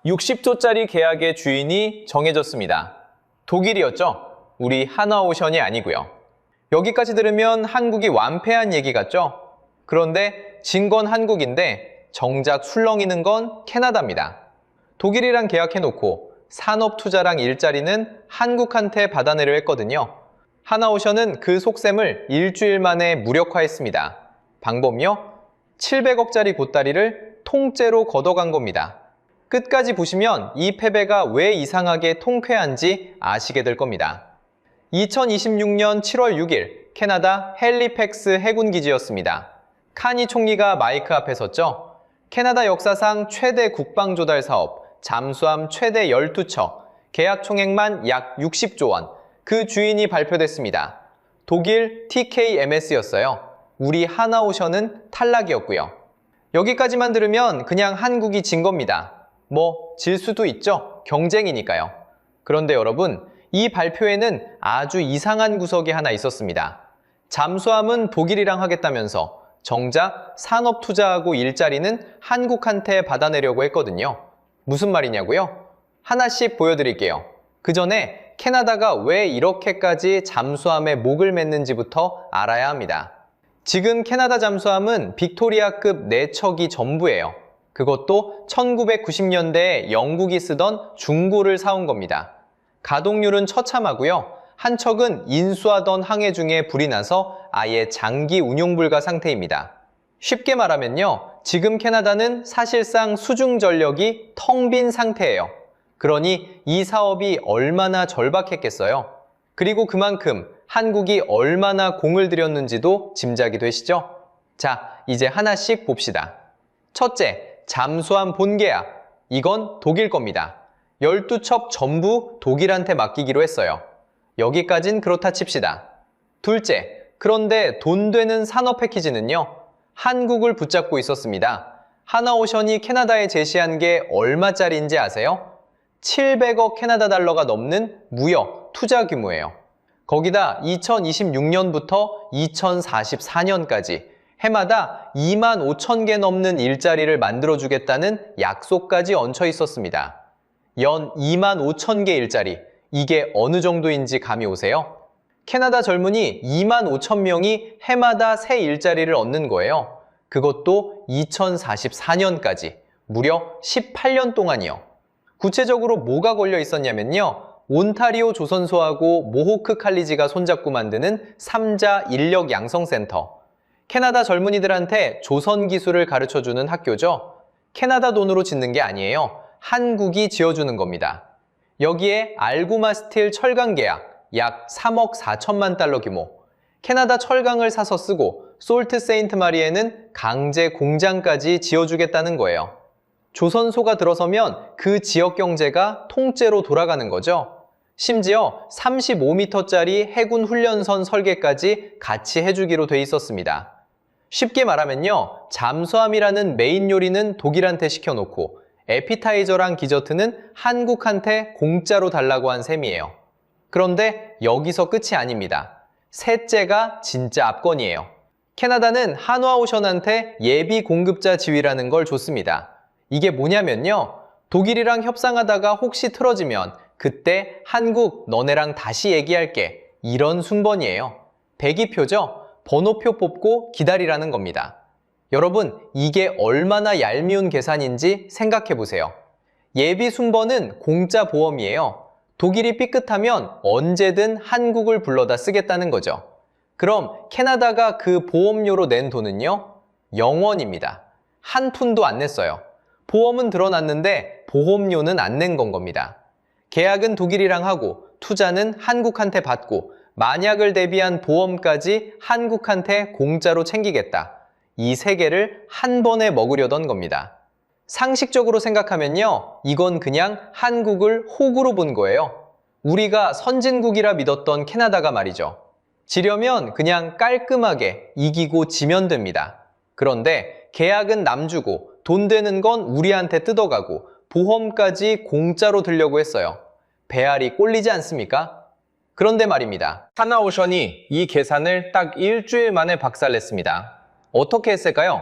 60조짜리 계약의 주인이 정해졌습니다. 독일이었죠? 우리 하나오션이 아니고요. 여기까지 들으면 한국이 완패한 얘기 같죠? 그런데 진 건 한국인데 정작 술렁이는 건 캐나다입니다. 독일이랑 계약해놓고 산업투자랑 일자리는 한국한테 받아내려 했거든요. 하나오션은 그 속셈을 일주일 만에 무력화했습니다. 방법요? 700억짜리 보따리를 통째로 걷어간 겁니다. 끝까지 보시면 이 패배가 왜 이상하게 통쾌한지 아시게 될 겁니다. 2026년 7월 6일 캐나다 헬리팩스 해군기지였습니다. 카니 총리가 마이크 앞에 섰죠. 캐나다 역사상 최대 국방조달 사업, 잠수함 최대 12척, 계약 총액만 약 60조 원, 그 주인이 발표됐습니다. 독일 TKMS였어요. 우리 하나오션은 탈락이었고요. 여기까지만 들으면 그냥 한국이 진 겁니다. 뭐 질 수도 있죠. 경쟁이니까요. 그런데 여러분, 이 발표에는 아주 이상한 구석이 하나 있었습니다. 잠수함은 독일이랑 하겠다면서 정작 산업 투자하고 일자리는 한국한테 받아내려고 했거든요. 무슨 말이냐고요? 하나씩 보여드릴게요. 그 전에 캐나다가 왜 이렇게까지 잠수함에 목을 맸는지부터 알아야 합니다. 지금 캐나다 잠수함은 빅토리아급 4척이 전부예요. 그것도 1990년대에 영국이 쓰던 중고를 사온 겁니다. 가동률은 처참하고요. 한 척은 인수하던 항해 중에 불이 나서 아예 장기 운용 불가 상태입니다. 쉽게 말하면요. 지금 캐나다는 사실상 수중 전력이 텅 빈 상태예요. 그러니 이 사업이 얼마나 절박했겠어요. 그리고 그만큼 한국이 얼마나 공을 들였는지도 짐작이 되시죠? 자, 이제 하나씩 봅시다. 첫째, 잠수함 본계약. 이건 독일 겁니다. 12척 전부 독일한테 맡기기로 했어요. 여기까진 그렇다 칩시다. 둘째, 그런데 돈 되는 산업 패키지는요. 한국을 붙잡고 있었습니다. 하나오션이 캐나다에 제시한 게 얼마짜리인지 아세요? 700억 캐나다 달러가 넘는 무역, 투자 규모예요. 거기다 2026년부터 2044년까지 해마다 2만 5천 개 넘는 일자리를 만들어주겠다는 약속까지 얹혀 있었습니다. 연 2만 5천 개 일자리, 이게 어느 정도인지 감이 오세요? 캐나다 젊은이 2만 5천 명이 해마다 새 일자리를 얻는 거예요. 그것도 2044년까지, 무려 18년 동안이요. 구체적으로 뭐가 걸려 있었냐면요. 온타리오 조선소하고 모호크 칼리지가 손잡고 만드는 3자 인력 양성센터. 캐나다 젊은이들한테 조선 기술을 가르쳐주는 학교죠. 캐나다 돈으로 짓는 게 아니에요. 한국이 지어주는 겁니다. 여기에 알구마 스틸 철강 계약 약 3억 4천만 달러 규모. 캐나다 철강을 사서 쓰고 솔트 세인트 마리에는 강제 공장까지 지어주겠다는 거예요. 조선소가 들어서면 그 지역 경제가 통째로 돌아가는 거죠. 심지어 35m짜리 해군 훈련선 설계까지 같이 해주기로 돼 있었습니다. 쉽게 말하면요. 잠수함이라는 메인 요리는 독일한테 시켜놓고 에피타이저랑 디저트는 한국한테 공짜로 달라고 한 셈이에요. 그런데 여기서 끝이 아닙니다. 셋째가 진짜 압권이에요. 캐나다는 한화오션한테 예비 공급자 지위라는 걸 줬습니다. 이게 뭐냐면요. 독일이랑 협상하다가 혹시 틀어지면 그때 한국 너네랑 다시 얘기할게. 이런 순번이에요. 배기표죠? 번호표 뽑고 기다리라는 겁니다. 여러분, 이게 얼마나 얄미운 계산인지 생각해 보세요. 예비 순번은 공짜 보험이에요. 독일이 삐끗하면 언제든 한국을 불러다 쓰겠다는 거죠. 그럼 캐나다가 그 보험료로 낸 돈은요? 0원입니다. 한 푼도 안 냈어요. 보험은 드러났는데 보험료는 안 낸 건 겁니다. 계약은 독일이랑 하고 투자는 한국한테 받고 만약을 대비한 보험까지 한국한테 공짜로 챙기겠다. 이 세 개를 한 번에 먹으려던 겁니다. 상식적으로 생각하면요. 이건 그냥 한국을 호구로 본 거예요. 우리가 선진국이라 믿었던 캐나다가 말이죠. 지려면 그냥 깔끔하게 이기고 지면 됩니다. 그런데 계약은 남주고 돈 되는 건 우리한테 뜯어가고 보험까지 공짜로 들려고 했어요. 배알이 꼴리지 않습니까? 그런데 말입니다. 하나오션이 이 계산을 딱 일주일 만에 박살냈습니다. 어떻게 했을까요?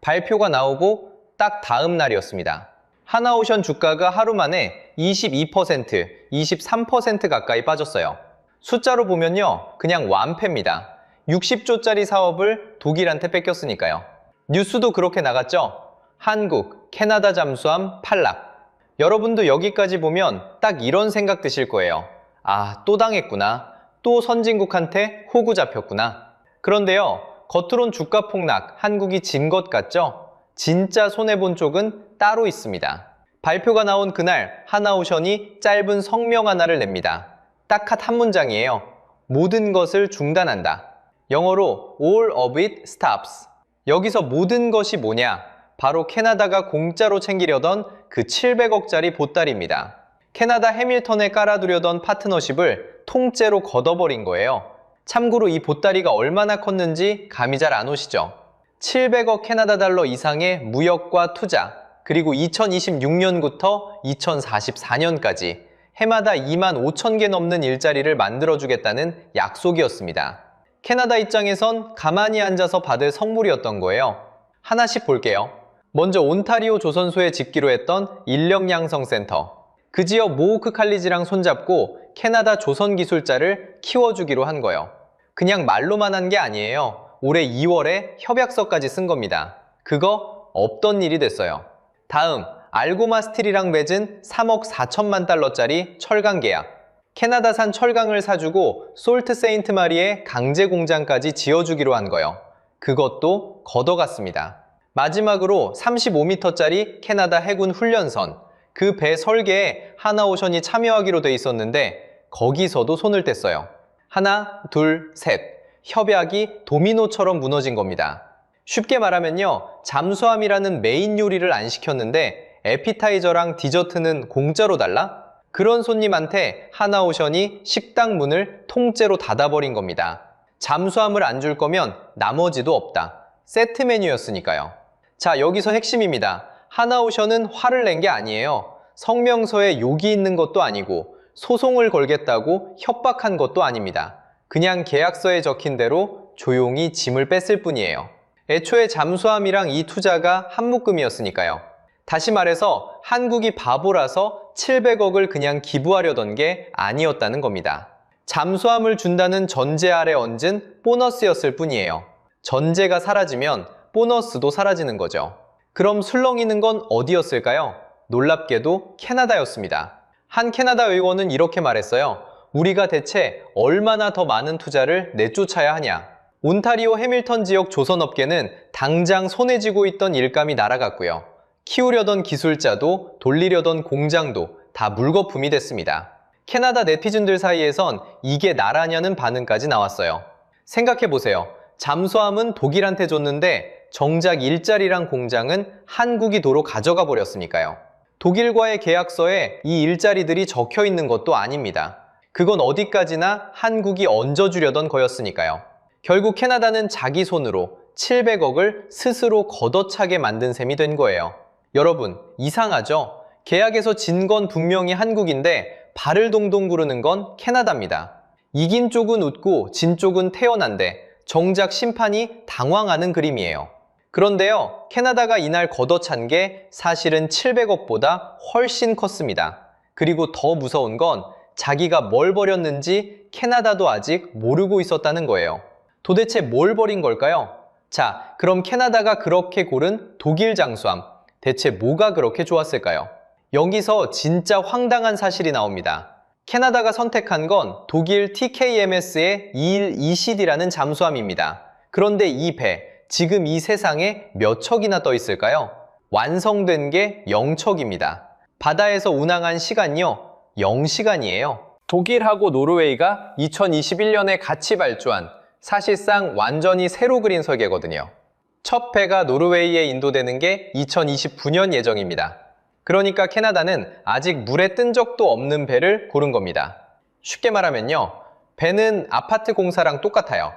발표가 나오고 딱 다음 날이었습니다. 하나오션 주가가 하루 만에 22%, 23% 가까이 빠졌어요. 숫자로 보면요, 그냥 완패입니다. 60조짜리 사업을 독일한테 뺏겼으니까요. 뉴스도 그렇게 나갔죠? 한국, 캐나다 잠수함 탈락. 여러분도 여기까지 보면 딱 이런 생각 드실 거예요. 아, 또 당했구나. 또 선진국한테 호구 잡혔구나. 그런데요, 겉으론 주가 폭락, 한국이 진 것 같죠? 진짜 손해본 쪽은 따로 있습니다. 발표가 나온 그날 하나오션이 짧은 성명 하나를 냅니다. 딱 한 문장이에요. 모든 것을 중단한다. 영어로 All of it stops. 여기서 모든 것이 뭐냐? 바로 캐나다가 공짜로 챙기려던 그 700억짜리 보따리입니다. 캐나다 해밀턴에 깔아두려던 파트너십을 통째로 걷어버린 거예요. 참고로 이 보따리가 얼마나 컸는지 감이 잘 안 오시죠? 700억 캐나다 달러 이상의 무역과 투자, 그리고 2026년부터 2044년까지 해마다 2만 5천 개 넘는 일자리를 만들어주겠다는 약속이었습니다. 캐나다 입장에선 가만히 앉아서 받을 선물이었던 거예요. 하나씩 볼게요. 먼저 온타리오 조선소에 짓기로 했던 인력양성센터. 그 지역 모호크 칼리지랑 손잡고 캐나다 조선기술자를 키워주기로 한 거예요. 그냥 말로만 한 게 아니에요. 올해 2월에 협약서까지 쓴 겁니다. 그거 없던 일이 됐어요. 다음, 알고마 스틸이랑 맺은 3억 4천만 달러짜리 철강 계약. 캐나다산 철강을 사주고 솔트 세인트 마리에 강제 공장까지 지어주기로 한 거예요. 그것도 걷어갔습니다. 마지막으로 35m짜리 캐나다 해군 훈련선. 그 배 설계에 하나오션이 참여하기로 돼 있었는데 거기서도 손을 뗐어요. 하나, 둘, 셋. 협약이 도미노처럼 무너진 겁니다. 쉽게 말하면요, 잠수함이라는 메인 요리를 안 시켰는데 에피타이저랑 디저트는 공짜로 달라? 그런 손님한테 하나오션이 식당 문을 통째로 닫아버린 겁니다. 잠수함을 안 줄 거면 나머지도 없다. 세트 메뉴였으니까요. 자, 여기서 핵심입니다. 하나오션은 화를 낸 게 아니에요. 성명서에 욕이 있는 것도 아니고 소송을 걸겠다고 협박한 것도 아닙니다. 그냥 계약서에 적힌 대로 조용히 짐을 뺐을 뿐이에요. 애초에 잠수함이랑 이 투자가 한묶음이었으니까요. 다시 말해서 한국이 바보라서 700억을 그냥 기부하려던 게 아니었다는 겁니다. 잠수함을 준다는 전제 아래 얹은 보너스였을 뿐이에요. 전제가 사라지면 보너스도 사라지는 거죠. 그럼 술렁이는 건 어디였을까요? 놀랍게도 캐나다였습니다. 한 캐나다 의원은 이렇게 말했어요. 우리가 대체 얼마나 더 많은 투자를 내쫓아야 하냐? 온타리오 해밀턴 지역 조선업계는 당장 손에 쥐고 있던 일감이 날아갔고요. 키우려던 기술자도 돌리려던 공장도 다 물거품이 됐습니다. 캐나다 네티즌들 사이에선 이게 나라냐는 반응까지 나왔어요. 생각해보세요. 잠수함은 독일한테 줬는데 정작 일자리랑 공장은 한국이 도로 가져가 버렸으니까요. 독일과의 계약서에 이 일자리들이 적혀 있는 것도 아닙니다. 그건 어디까지나 한국이 얹어주려던 거였으니까요. 결국 캐나다는 자기 손으로 700억을 스스로 걷어차게 만든 셈이 된 거예요. 여러분, 이상하죠? 계약에서 진 건 분명히 한국인데 발을 동동 구르는 건 캐나다입니다. 이긴 쪽은 웃고 진 쪽은 태어난데 정작 심판이 당황하는 그림이에요. 그런데요, 캐나다가 이날 걷어찬 게 사실은 700억보다 훨씬 컸습니다. 그리고 더 무서운 건 자기가 뭘 버렸는지 캐나다도 아직 모르고 있었다는 거예요. 도대체 뭘 버린 걸까요? 자, 그럼 캐나다가 그렇게 고른 독일 잠수함, 대체 뭐가 그렇게 좋았을까요? 여기서 진짜 황당한 사실이 나옵니다. 캐나다가 선택한 건 독일 TKMS의 212CD라는 잠수함입니다. 그런데 이 배, 지금 이 세상에 몇 척이나 떠 있을까요? 완성된 게 0척입니다. 바다에서 운항한 시간요, 0시간이에요. 독일하고 노르웨이가 2021년에 같이 발주한 사실상 완전히 새로 그린 설계거든요. 첫 배가 노르웨이에 인도되는 게 2029년 예정입니다. 그러니까 캐나다는 아직 물에 뜬 적도 없는 배를 고른 겁니다. 쉽게 말하면요, 배는 아파트 공사랑 똑같아요.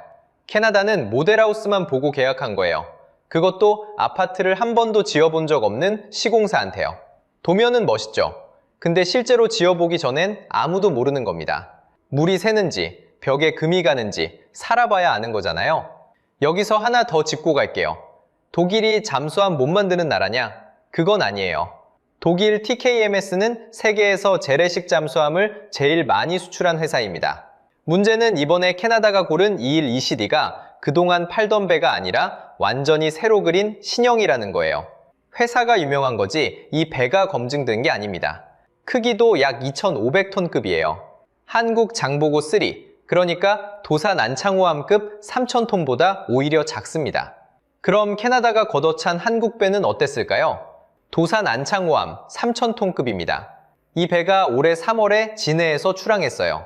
캐나다는 모델하우스만 보고 계약한 거예요. 그것도 아파트를 한 번도 지어본 적 없는 시공사한테요. 도면은 멋있죠? 근데 실제로 지어보기 전엔 아무도 모르는 겁니다. 물이 새는지, 벽에 금이 가는지 살아봐야 아는 거잖아요. 여기서 하나 더 짚고 갈게요. 독일이 잠수함 못 만드는 나라냐? 그건 아니에요. 독일 TKMS는 세계에서 재래식 잠수함을 제일 많이 수출한 회사입니다. 문제는 이번에 캐나다가 고른 212CD가 그동안 팔던 배가 아니라 완전히 새로 그린 신형이라는 거예요. 회사가 유명한 거지 이 배가 검증된 게 아닙니다. 크기도 약 2,500톤급이에요. 한국 장보고 3, 그러니까 도산 안창호함급 3,000톤보다 오히려 작습니다. 그럼 캐나다가 걷어찬 한국 배는 어땠을까요? 도산 안창호함 3,000톤급입니다. 이 배가 올해 3월에 진해에서 출항했어요.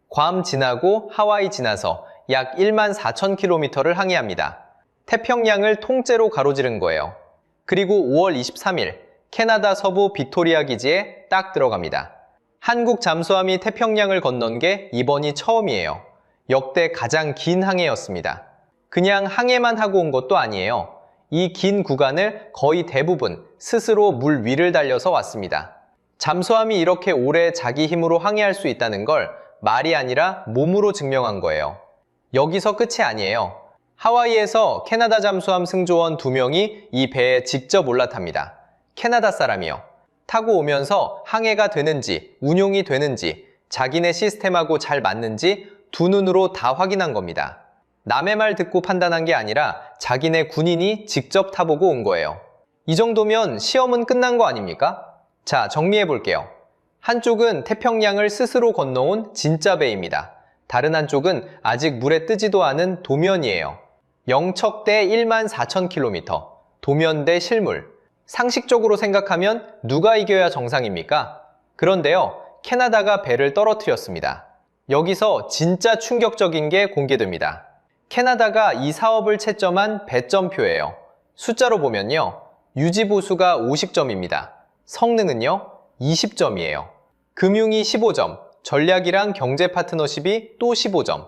괌 지나고 하와이 지나서 약 14,000km를 항해합니다. 태평양을 통째로 가로지른 거예요. 그리고 5월 23일 캐나다 서부 빅토리아 기지에 딱 들어갑니다. 한국 잠수함이 태평양을 건넌 게 이번이 처음이에요. 역대 가장 긴 항해였습니다. 그냥 항해만 하고 온 것도 아니에요. 이 긴 구간을 거의 대부분 스스로 물 위를 달려서 왔습니다. 잠수함이 이렇게 오래 자기 힘으로 항해할 수 있다는 걸 말이 아니라 몸으로 증명한 거예요. 여기서 끝이 아니에요. 하와이에서 캐나다 잠수함 승조원 2명이 이 배에 직접 올라탑니다. 캐나다 사람이요. 타고 오면서 항해가 되는지, 운용이 되는지, 자기네 시스템하고 잘 맞는지 두 눈으로 다 확인한 겁니다. 남의 말 듣고 판단한 게 아니라 자기네 군인이 직접 타보고 온 거예요. 이 정도면 시험은 끝난 거 아닙니까? 자, 정리해 볼게요. 한쪽은 태평양을 스스로 건너온 진짜 배입니다. 다른 한쪽은 아직 물에 뜨지도 않은 도면이에요. 영척대 14,000km, 도면대 실물. 상식적으로 생각하면 누가 이겨야 정상입니까? 그런데요, 캐나다가 배를 떨어뜨렸습니다. 여기서 진짜 충격적인 게 공개됩니다. 캐나다가 이 사업을 채점한 배점표예요. 숫자로 보면요, 유지보수가 50점입니다. 성능은요, 20점이에요. 금융이 15점, 전략이랑 경제 파트너십이 또 15점.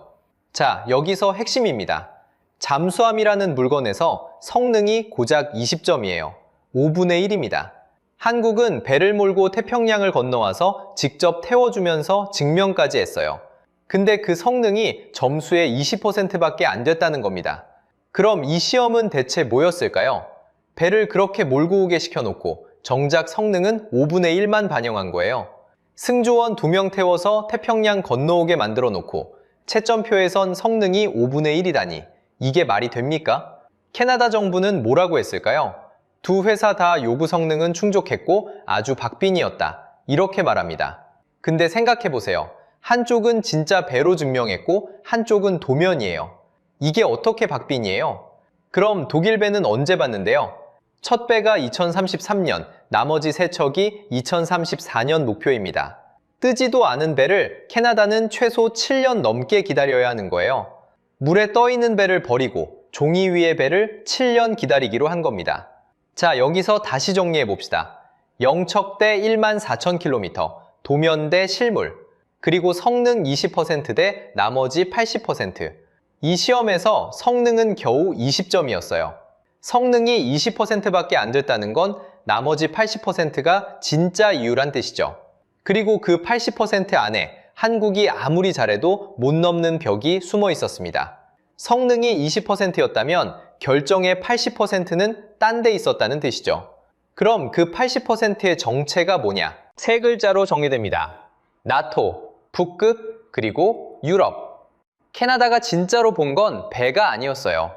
자, 여기서 핵심입니다. 잠수함이라는 물건에서 성능이 고작 20점이에요. 5분의 1입니다. 한국은 배를 몰고 태평양을 건너와서 직접 태워주면서 증명까지 했어요. 근데 그 성능이 점수의 20%밖에 안 됐다는 겁니다. 그럼 이 시험은 대체 뭐였을까요? 배를 그렇게 몰고 오게 시켜놓고 정작 성능은 5분의 1만 반영한 거예요. 승조원 2명 태워서 태평양 건너오게 만들어 놓고 채점표에선 성능이 5분의 1이다니 이게 말이 됩니까? 캐나다 정부는 뭐라고 했을까요? 두 회사 다 요구 성능은 충족했고 아주 박빙이었다. 이렇게 말합니다. 근데 생각해보세요. 한쪽은 진짜 배로 증명했고 한쪽은 도면이에요. 이게 어떻게 박빙이에요? 그럼 독일 배는 언제 봤는데요? 첫 배가 2033년, 나머지 세 척이 2034년 목표입니다. 뜨지도 않은 배를 캐나다는 최소 7년 넘게 기다려야 하는 거예요. 물에 떠 있는 배를 버리고 종이 위의 배를 7년 기다리기로 한 겁니다. 자, 여기서 다시 정리해 봅시다. 영척대 14,000km, 도면대 실물, 그리고 성능 20% 대 나머지 80%. 이 시험에서 성능은 겨우 20점이었어요. 성능이 20%밖에 안 됐다는 건 나머지 80%가 진짜 이유란 뜻이죠. 그리고 그 80% 안에 한국이 아무리 잘해도 못 넘는 벽이 숨어 있었습니다. 성능이 20%였다면 결정의 80%는 딴 데 있었다는 뜻이죠. 그럼 그 80%의 정체가 뭐냐? 세 글자로 정의됩니다. 나토, 북극, 그리고 유럽. 캐나다가 진짜로 본 건 배가 아니었어요.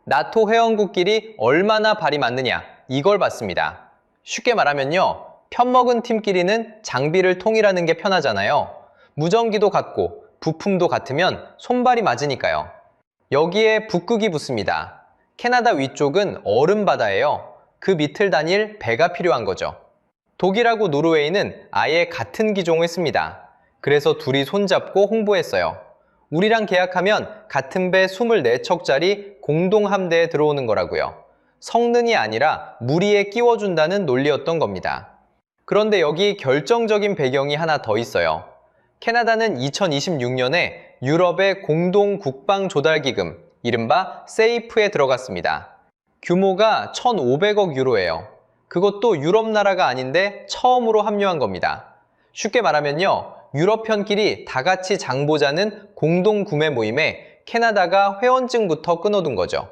나토 회원국끼리 얼마나 발이 맞느냐, 이걸 봤습니다. 쉽게 말하면요, 편먹은 팀끼리는 장비를 통일하는 게 편하잖아요. 무전기도 같고 부품도 같으면 손발이 맞으니까요. 여기에 북극이 붙습니다. 캐나다 위쪽은 얼음 바다예요. 그 밑을 다닐 배가 필요한 거죠. 독일하고 노르웨이는 아예 같은 기종을 씁니다. 그래서 둘이 손잡고 홍보했어요. 우리랑 계약하면 같은 배 24척짜리 공동 함대에 들어오는 거라고요. 성능이 아니라 무리에 끼워준다는 논리였던 겁니다. 그런데 여기 결정적인 배경이 하나 더 있어요. 캐나다는 2026년에 유럽의 공동 국방 조달 기금, 이른바 세이프에 들어갔습니다. 규모가 1,500억 유로예요. 그것도 유럽 나라가 아닌데 처음으로 합류한 겁니다. 쉽게 말하면요, 유럽 편끼리 다 같이 장 보자는 공동 구매 모임에 캐나다가 회원증부터 끊어둔 거죠.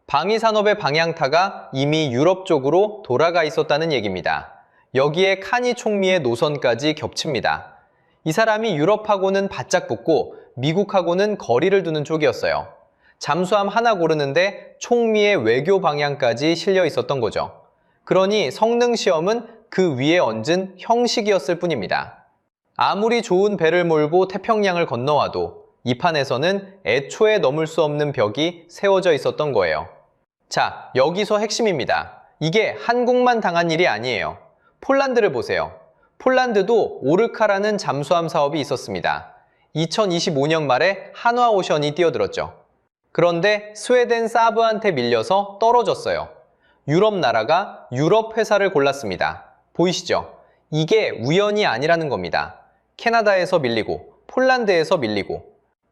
방위 산업의 방향타가 이미 유럽 쪽으로 돌아가 있었다는 얘기입니다. 여기에 칸이 총리의 노선까지 겹칩니다. 이 사람이 유럽하고는 바짝 붙고 미국하고는 거리를 두는 쪽이었어요. 잠수함 하나 고르는데 총리의 외교 방향까지 실려 있었던 거죠. 그러니 성능 시험은 그 위에 얹은 형식이었을 뿐입니다. 아무리 좋은 배를 몰고 태평양을 건너와도 이 판에서는 애초에 넘을 수 없는 벽이 세워져 있었던 거예요. 자, 여기서 핵심입니다. 이게 한국만 당한 일이 아니에요. 폴란드를 보세요. 폴란드도 오르카라는 잠수함 사업이 있었습니다. 2025년 말에 한화오션이 뛰어들었죠. 그런데 스웨덴 사브한테 밀려서 떨어졌어요. 유럽 나라가 유럽 회사를 골랐습니다. 보이시죠? 이게 우연이 아니라는 겁니다. 캐나다에서 밀리고 폴란드에서 밀리고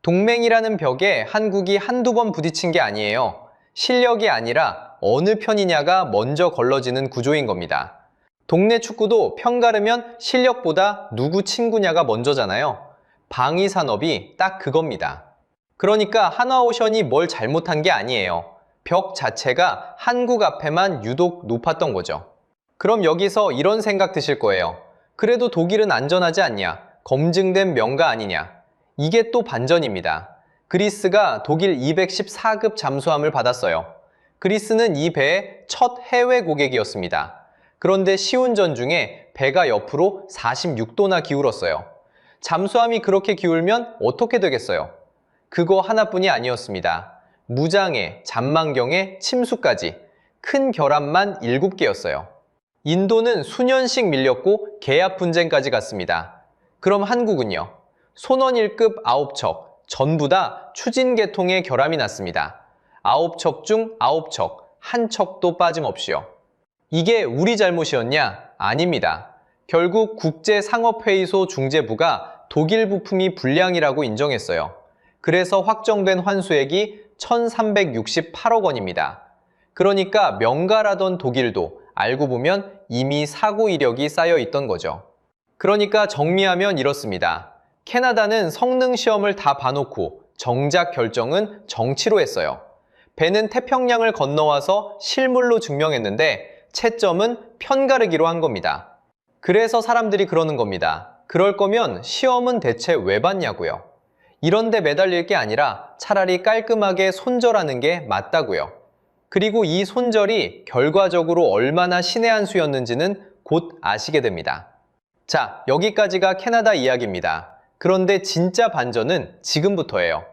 동맹이라는 벽에 한국이 한두 번 부딪힌 게 아니에요. 실력이 아니라 어느 편이냐가 먼저 걸러지는 구조인 겁니다. 동네 축구도 편 가르면 실력보다 누구 친구냐가 먼저잖아요. 방위 산업이 딱 그겁니다. 그러니까 한화오션이 뭘 잘못한 게 아니에요. 벽 자체가 한국 앞에만 유독 높았던 거죠. 그럼 여기서 이런 생각 드실 거예요. 그래도 독일은 안전하지 않냐? 검증된 명가 아니냐? 이게 또 반전입니다. 그리스가 독일 214급 잠수함을 받았어요. 그리스는 이 배의 첫 해외 고객이었습니다. 그런데 시운전 중에 배가 옆으로 46도나 기울었어요. 잠수함이 그렇게 기울면 어떻게 되겠어요? 그거 하나뿐이 아니었습니다. 무장애, 잔망경에 침수까지 큰 결함만 7개였어요. 인도는 수년씩 밀렸고 계약 분쟁까지 갔습니다. 그럼 한국은요? 손원 1급 9척, 전부 다 추진 개통의 결함이 났습니다. 9척 중 9척, 한 척도 빠짐없이요. 이게 우리 잘못이었냐? 아닙니다. 결국 국제상업회의소 중재부가 독일 부품이 불량이라고 인정했어요. 그래서 확정된 환수액이 1,368억 원입니다. 그러니까 명가라던 독일도 알고 보면 이미 사고 이력이 쌓여 있던 거죠. 그러니까 정리하면 이렇습니다. 캐나다는 성능 시험을 다 봐놓고 정작 결정은 정치로 했어요. 배는 태평양을 건너와서 실물로 증명했는데 채점은 편가르기로 한 겁니다. 그래서 사람들이 그러는 겁니다. 그럴 거면 시험은 대체 왜 봤냐고요. 이런 데 매달릴 게 아니라 차라리 깔끔하게 손절하는 게 맞다고요. 그리고 이 손절이 결과적으로 얼마나 신의 한 수였는지는 곧 아시게 됩니다. 자, 여기까지가 캐나다 이야기입니다. 그런데 진짜 반전은 지금부터예요.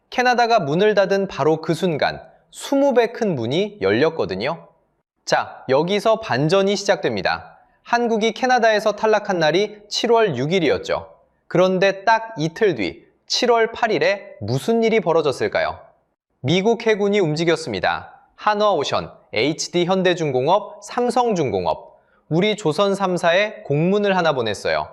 캐나다가 문을 닫은 바로 그 순간 20배 큰 문이 열렸거든요. 자, 여기서 반전이 시작됩니다. 한국이 캐나다에서 탈락한 날이 7월 6일이었죠. 그런데 딱 이틀 뒤 7월 8일에 무슨 일이 벌어졌을까요? 미국 해군이 움직였습니다. 한화오션, HD현대중공업, 삼성중공업, 우리 조선 3사에 공문을 하나 보냈어요.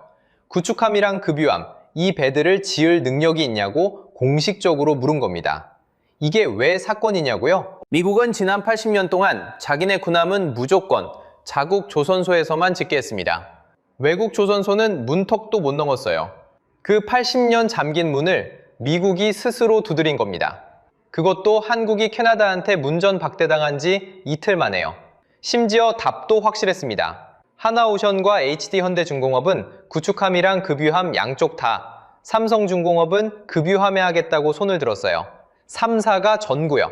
구축함이랑 급유함, 이 배들을 지을 능력이 있냐고 공식적으로 물은 겁니다. 이게 왜 사건이냐고요? 미국은 지난 80년 동안 자기네 군함은 무조건 자국 조선소에서만 짓게 했습니다. 외국 조선소는 문턱도 못 넘었어요. 그 80년 잠긴 문을 미국이 스스로 두드린 겁니다. 그것도 한국이 캐나다한테 문전박대당한 지 이틀 만에요. 심지어 답도 확실했습니다. 한화오션과 HD현대중공업은 구축함이랑 급유함 양쪽 다, 삼성중공업은 급유함에 하겠다고 손을 들었어요. 3사가 전구요.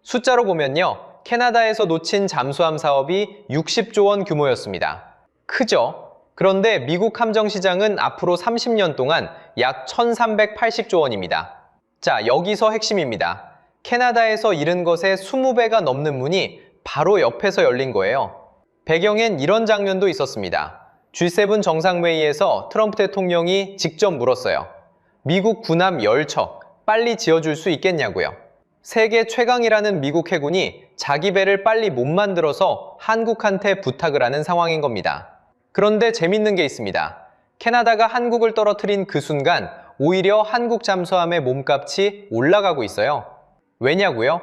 숫자로 보면요. 캐나다에서 놓친 잠수함 사업이 60조 원 규모였습니다. 크죠? 그런데 미국 함정시장은 앞으로 30년 동안 약 1,380조 원입니다. 자, 여기서 핵심입니다. 캐나다에서 잃은 것의 20배가 넘는 문이 바로 옆에서 열린 거예요. 배경엔 이런 장면도 있었습니다. G7 정상회의에서 트럼프 대통령이 직접 물었어요. 미국 군함 10척 빨리 지어줄 수 있겠냐고요. 세계 최강이라는 미국 해군이 자기 배를 빨리 못 만들어서 한국한테 부탁을 하는 상황인 겁니다. 그런데 재밌는 게 있습니다. 캐나다가 한국을 떨어뜨린 그 순간 오히려 한국 잠수함의 몸값이 올라가고 있어요. 왜냐고요?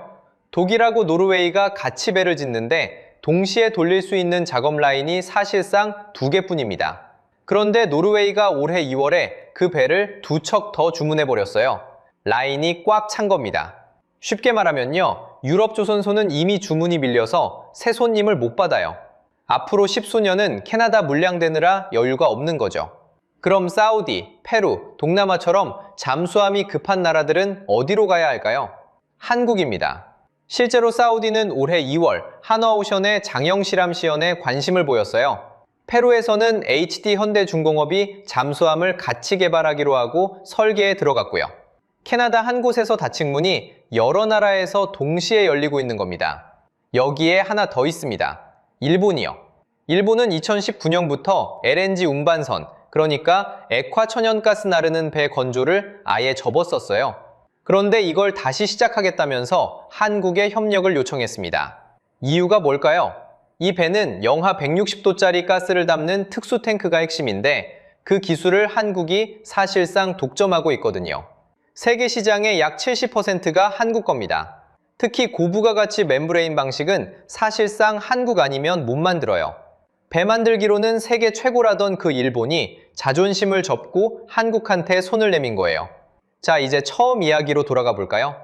독일하고 노르웨이가 같이 배를 짓는데 동시에 돌릴 수 있는 작업 라인이 사실상 2개뿐입니다. 그런데 노르웨이가 올해 2월에 그 배를 2척 더 주문해버렸어요. 라인이 꽉 찬 겁니다. 쉽게 말하면요. 유럽 조선소는 이미 주문이 밀려서 새 손님을 못 받아요. 앞으로 십수년은 캐나다 물량되느라 여유가 없는 거죠. 그럼 사우디, 페루, 동남아처럼 잠수함이 급한 나라들은 어디로 가야 할까요? 한국입니다. 실제로 사우디는 올해 2월 한화오션의 장영 실험 시연에 관심을 보였어요. 페루에서는 HD 현대중공업이 잠수함을 같이 개발하기로 하고 설계에 들어갔고요. 캐나다 한 곳에서 닫힌 문이 여러 나라에서 동시에 열리고 있는 겁니다. 여기에 하나 더 있습니다. 일본이요. 일본은 2019년부터 LNG 운반선, 그러니까 액화 천연가스 나르는 배 건조를 아예 접었었어요. 그런데 이걸 다시 시작하겠다면서 한국에 협력을 요청했습니다. 이유가 뭘까요? 이 배는 영하 160도짜리 가스를 담는 특수 탱크가 핵심인데 그 기술을 한국이 사실상 독점하고 있거든요. 세계 시장의 약 70%가 한국 겁니다. 특히 고부가가치 멤브레인 방식은 사실상 한국 아니면 못 만들어요. 배 만들기로는 세계 최고라던 그 일본이 자존심을 접고 한국한테 손을 내민 거예요. 자, 이제 처음 이야기로 돌아가 볼까요?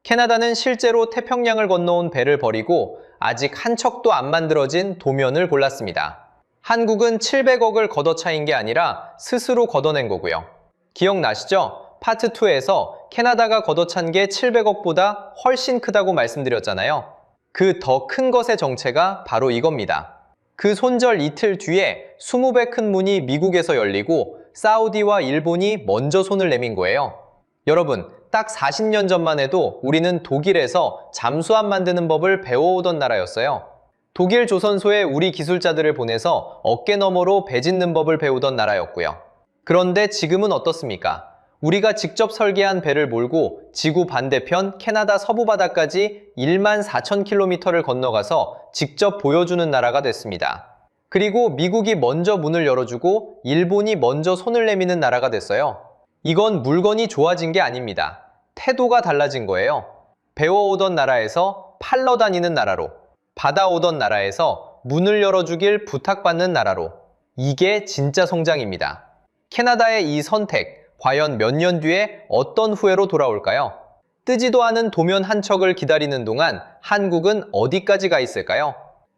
캐나다는 실제로 태평양을 건너온 배를 버리고 아직 한 척도 안 만들어진 도면을 골랐습니다. 한국은 700억을 걷어차인 게 아니라 스스로 걷어낸 거고요. 기억나시죠? 파트 2에서 캐나다가 걷어찬 게 700억보다 훨씬 크다고 말씀드렸잖아요. 그 더 큰 것의 정체가 바로 이겁니다. 그 손절 이틀 뒤에 20배 큰 문이 미국에서 열리고 사우디와 일본이 먼저 손을 내민 거예요. 여러분, 딱 40년 전만 해도 우리는 독일에서 잠수함 만드는 법을 배워오던 나라였어요. 독일 조선소에 우리 기술자들을 보내서 어깨너머로 배 짓는 법을 배우던 나라였고요. 그런데 지금은 어떻습니까? 우리가 직접 설계한 배를 몰고 지구 반대편 캐나다 서부바다까지 14,000km를 건너가서 직접 보여주는 나라가 됐습니다. 그리고 미국이 먼저 문을 열어주고 일본이 먼저 손을 내미는 나라가 됐어요. 이건 물건이 좋아진 게 아닙니다. 태도가 달라진 거예요. 배워오던 나라에서 팔러 다니는 나라로, 받아오던 나라에서 문을 열어주길 부탁받는 나라로. 이게 진짜 성장입니다. 캐나다의 이 선택, 과연 몇 년 뒤에 어떤 후회로 돌아올까요? 뜨지도 않은 도면 한 척을 기다리는 동안 한국은 어디까지 가 있을까요?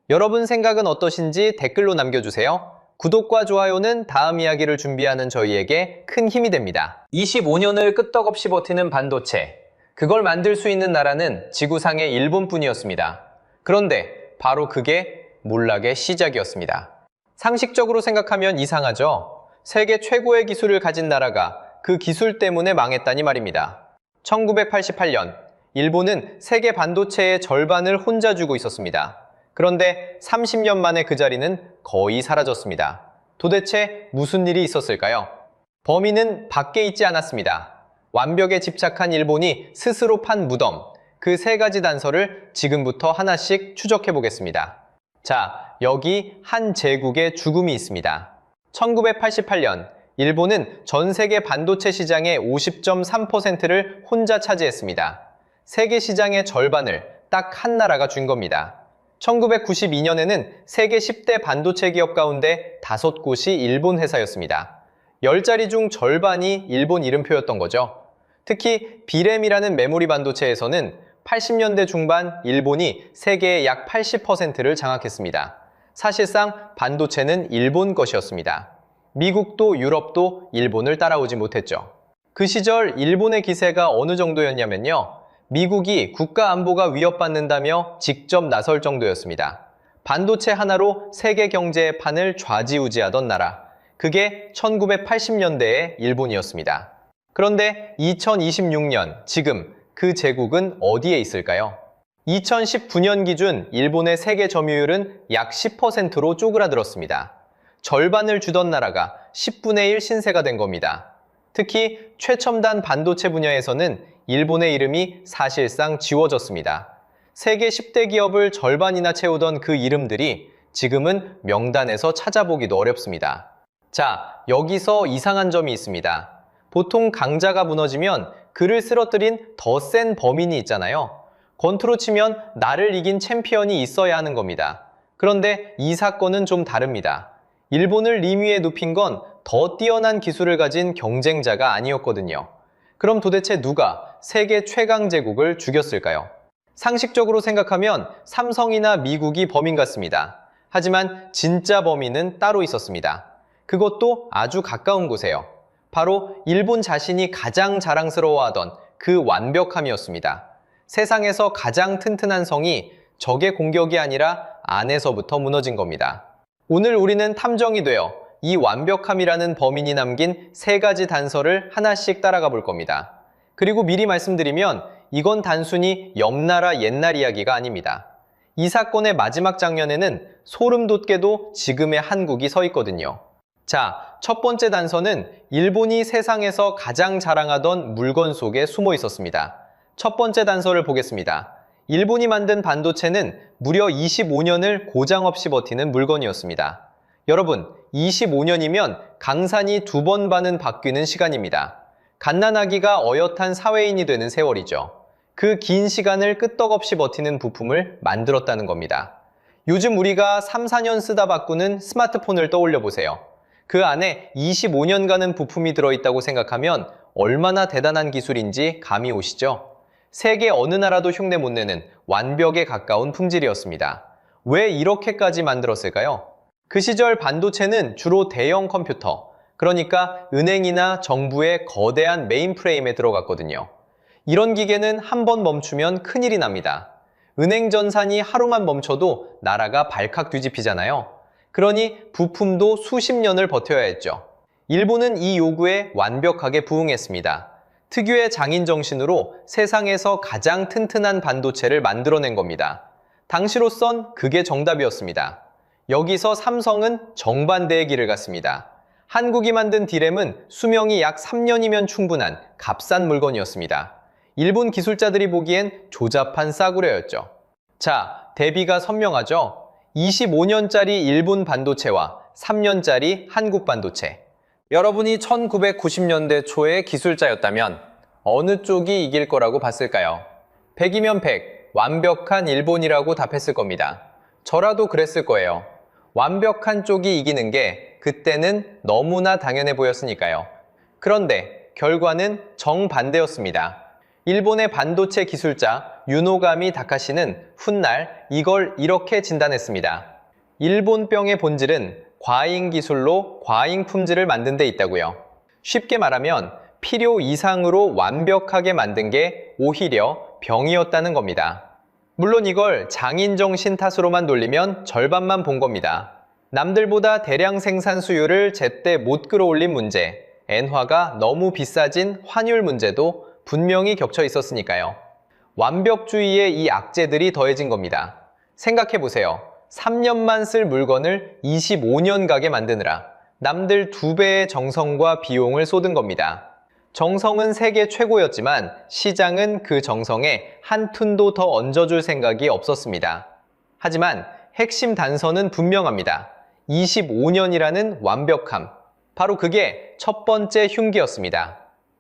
여러분 생각은 어떠신지 댓글로 남겨주세요. 구독과 좋아요는 다음 이야기를 준비하는 저희에게 큰 힘이 됩니다. 25년을 끄떡없이 버티는 반도체. 그걸 만들 수 있는 나라는 지구상의 일본뿐이었습니다. 그런데 바로 그게 몰락의 시작이었습니다. 상식적으로 생각하면 이상하죠? 세계 최고의 기술을 가진 나라가 그 기술 때문에 망했다니 말입니다. 1988년, 일본은 세계 반도체의 절반을 혼자 쥐고 있었습니다. 그런데 30년 만에 그 자리는 거의 사라졌습니다. 도대체 무슨 일이 있었을까요? 범인은 밖에 있지 않았습니다. 완벽에 집착한 일본이 스스로 판 무덤, 그 세 가지 단서를 지금부터 하나씩 추적해 보겠습니다. 자, 여기 한 제국의 죽음이 있습니다. 1988년, 일본은 전 세계 반도체 시장의 50.3%를 혼자 차지했습니다. 세계 시장의 절반을 딱 한 나라가 준 겁니다. 1992년에는 세계 10대 반도체 기업 가운데 5곳이 일본 회사였습니다. 10자리 중 절반이 일본 이름표였던 거죠. 특히 비램이라는 메모리 반도체에서는 80년대 중반 일본이 세계의 약 80%를 장악했습니다. 사실상 반도체는 일본 것이었습니다. 미국도 유럽도 일본을 따라오지 못했죠. 그 시절 일본의 기세가 어느 정도였냐면요. 미국이 국가 안보가 위협받는다며 직접 나설 정도였습니다. 반도체 하나로 세계 경제의 판을 좌지우지하던 나라. 그게 1980년대의 일본이었습니다. 그런데 2026년 지금 그 제국은 어디에 있을까요? 2019년 기준 일본의 세계 점유율은 약 10%로 쪼그라들었습니다. 절반을 주던 나라가 10분의 1 신세가 된 겁니다. 특히 최첨단 반도체 분야에서는 일본의 이름이 사실상 지워졌습니다. 세계 10대 기업을 절반이나 채우던 그 이름들이 지금은 명단에서 찾아보기도 어렵습니다. 자, 여기서 이상한 점이 있습니다. 보통 강자가 무너지면 그를 쓰러뜨린 더 센 범인이 있잖아요. 권투로 치면 나를 이긴 챔피언이 있어야 하는 겁니다. 그런데 이 사건은 좀 다릅니다. 일본을 림 위에 눕힌 건 더 뛰어난 기술을 가진 경쟁자가 아니었거든요. 그럼 도대체 누가 세계 최강 제국을 죽였을까요? 상식적으로 생각하면 삼성이나 미국이 범인 같습니다. 하지만 진짜 범인은 따로 있었습니다. 그것도 아주 가까운 곳에요. 바로 일본 자신이 가장 자랑스러워하던 그 완벽함이었습니다. 세상에서 가장 튼튼한 성이 적의 공격이 아니라 안에서부터 무너진 겁니다. 오늘 우리는 탐정이 되어 이 완벽함이라는 범인이 남긴 3가지 단서를 하나씩 따라가 볼 겁니다. 그리고 미리 말씀드리면 이건 단순히 옆나라 옛날 이야기가 아닙니다. 이 사건의 마지막 장면에는 소름 돋게도 지금의 한국이 서 있거든요. 자, 첫 번째 단서는 일본이 세상에서 가장 자랑하던 물건 속에 숨어 있었습니다. 첫 번째 단서를 보겠습니다. 일본이 만든 반도체는 무려 25년을 고장 없이 버티는 물건이었습니다. 여러분, 25년이면 강산이 2번 반은 바뀌는 시간입니다. 갓난아기가 어엿한 사회인이 되는 세월이죠. 그 긴 시간을 끄떡없이 버티는 부품을 만들었다는 겁니다. 요즘 우리가 3, 4년 쓰다 바꾸는 스마트폰을 떠올려 보세요. 그 안에 25년간의 부품이 들어있다고 생각하면 얼마나 대단한 기술인지 감이 오시죠? 세계 어느 나라도 흉내 못 내는 완벽에 가까운 품질이었습니다. 왜 이렇게까지 만들었을까요? 그 시절 반도체는 주로 대형 컴퓨터, 그러니까 은행이나 정부의 거대한 메인프레임에 들어갔거든요. 이런 기계는 한 번 멈추면 큰일이 납니다. 은행 전산이 하루만 멈춰도 나라가 발칵 뒤집히잖아요. 그러니 부품도 수십 년을 버텨야 했죠. 일본은 이 요구에 완벽하게 부응했습니다. 특유의 장인 정신으로 세상에서 가장 튼튼한 반도체를 만들어낸 겁니다. 당시로선 그게 정답이었습니다. 여기서 삼성은 정반대의 길을 갔습니다. 한국이 만든 D램은 수명이 약 3년이면 충분한 값싼 물건이었습니다. 일본 기술자들이 보기엔 조잡한 싸구려였죠. 자, 대비가 선명하죠? 25년짜리 일본 반도체와 3년짜리 한국 반도체. 여러분이 1990년대 초의 기술자였다면 어느 쪽이 이길 거라고 봤을까요? 100이면 100, 완벽한 일본이라고 답했을 겁니다. 저라도 그랬을 거예요. 완벽한 쪽이 이기는 게 그때는 너무나 당연해 보였으니까요. 그런데 결과는 정반대였습니다. 일본의 반도체 기술자 유노가미 다카시는 훗날 이걸 이렇게 진단했습니다. 일본병의 본질은 과잉 기술로 과잉 품질을 만든 데 있다고요. 쉽게 말하면 필요 이상으로 완벽하게 만든 게 오히려 병이었다는 겁니다. 물론 이걸 장인정신 탓으로만 돌리면 절반만 본 겁니다. 남들보다 대량 생산 수요를 제때 못 끌어올린 문제, 엔화가 너무 비싸진 환율 문제도 분명히 겹쳐 있었으니까요. 완벽주의의 이 악재들이 더해진 겁니다. 생각해보세요. 3년만 쓸 물건을 25년 가게 만드느라 남들 2배의 정성과 비용을 쏟은 겁니다. 정성은 세계 최고였지만 시장은 그 정성에 한 푼도 더 얹어줄 생각이 없었습니다. 하지만 핵심 단서는 분명합니다. 25년이라는 완벽함. 바로 그게 첫 번째 흉기였습니다.